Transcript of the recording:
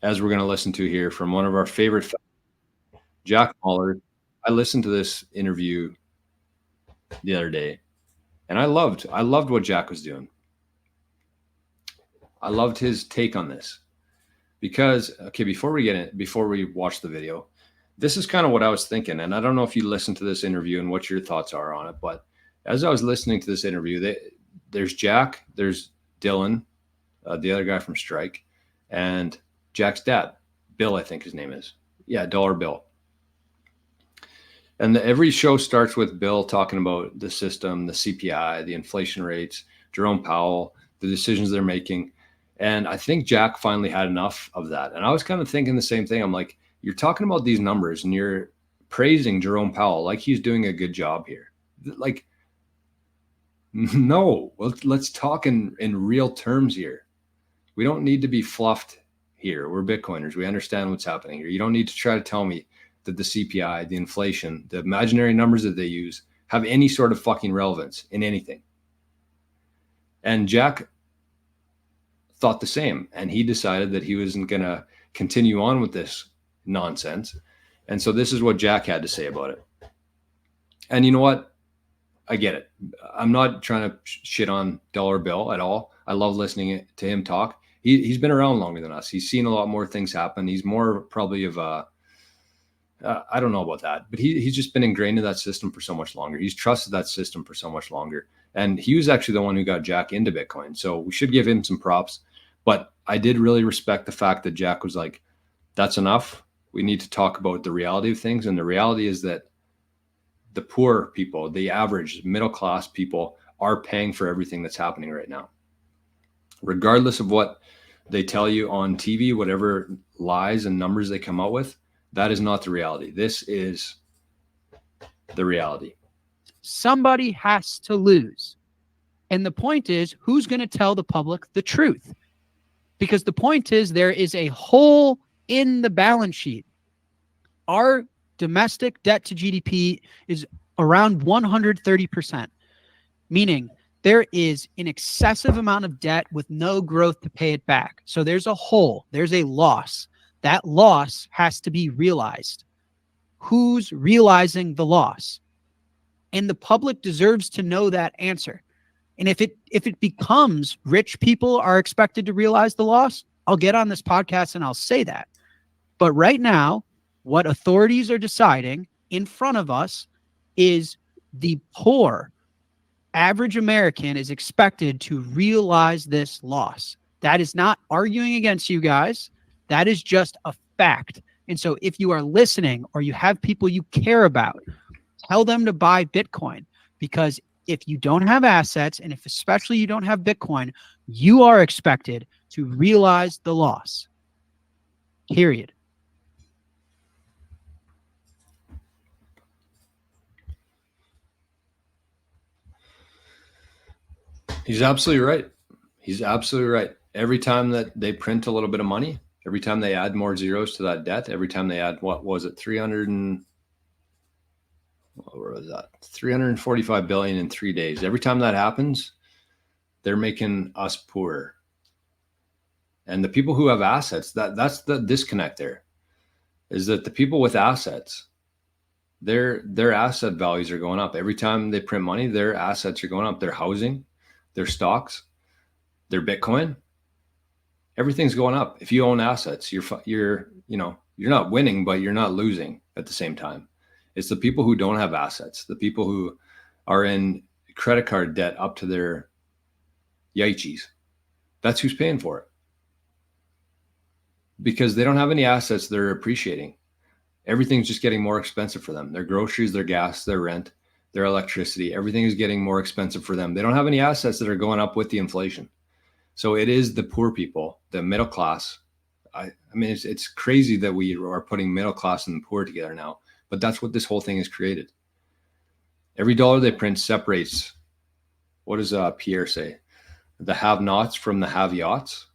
as we're going to listen to here from one of our favorite, Jack Mallers. I listened to this interview the other day, and I loved what Jack was doing. I loved his take on this because, okay, before we watch the video, this is kind of what I was thinking, and I don't know if you listened to this interview and what your thoughts are on it, but as I was listening to this interview, there's Jack, there's Dylan, the other guy from Strike, and Jack's dad, Bill, I think his name is. Yeah, Dollar Bill. And every show starts with Bill talking about the system, the CPI, the inflation rates, Jerome Powell, the decisions they're making. And I think Jack finally had enough of that. And I was kind of thinking the same thing. I'm like, you're talking about these numbers and you're praising Jerome Powell like he's doing a good job here. Like, no, let's talk in real terms here. We don't need to be fluffed here. We're Bitcoiners. We understand what's happening here. You don't need to try to tell me that the CPI, the inflation, the imaginary numbers that they use have any sort of fucking relevance in anything. And Jack thought the same. And he decided that he wasn't going to continue on with this nonsense. And so this is what Jack had to say about it. And you know what? I get it. I'm not trying to shit on Dollar Bill at all. I love listening to him talk. He's been around longer than us. He's seen a lot more things happen. He's more probably of a, I don't know about that, but he's just been ingrained in that system for so much longer. He's trusted that system for so much longer. And he was actually the one who got Jack into Bitcoin. So we should give him some props. But I did really respect the fact that Jack was like, that's enough. We need to talk about the reality of things. And the reality is that the poor people, the average middle class people are paying for everything that's happening right now. Regardless of what they tell you on TV, whatever lies and numbers they come out with, that is not the reality. This is the reality. Somebody has to lose. And the point is, who's going to tell the public the truth? Because the point is, there is a hole in the balance sheet. Our domestic debt to GDP is around 130%, meaning there is an excessive amount of debt with no growth to pay it back. So there's a hole, there's a loss. That loss has to be realized. Who's realizing the loss? And the public deserves to know that answer. And if it becomes rich people are expected to realize the loss, I'll get on this podcast and I'll say that. But right now, what authorities are deciding in front of us is the poor average American is expected to realize this loss. That is not arguing against you guys. That is just a fact. And so if you are listening or you have people you care about, tell them to buy Bitcoin, because if you don't have assets, and if especially you don't have Bitcoin, you are expected to realize the loss. Period. He's absolutely right. He's absolutely right. Every time that they print a little bit of money, every time they add more zeros to that debt, every time they add, what was it, 345 billion in 3 days. Every time that happens, they're making us poorer. And the people who have assets, that's the disconnect there, is that the people with assets, their asset values are going up. Every time they print money, their assets are going up. Their housing, their stocks, their Bitcoin, everything's going up. If you own assets, you're not winning, but you're not losing at the same time. It's the people who don't have assets, the people who are in credit card debt up to their yichies. That's who's paying for it. Because they don't have any assets they're appreciating. Everything's just getting more expensive for them. Their groceries, their gas, their rent, their electricity, everything is getting more expensive for them. They don't have any assets that are going up with the inflation. So it is the poor people, the middle class. I mean, it's crazy that we are putting middle class and the poor together now, but that's what this whole thing has created. Every dollar they print separates, what does Pierre say? The have-nots from the have-yachts.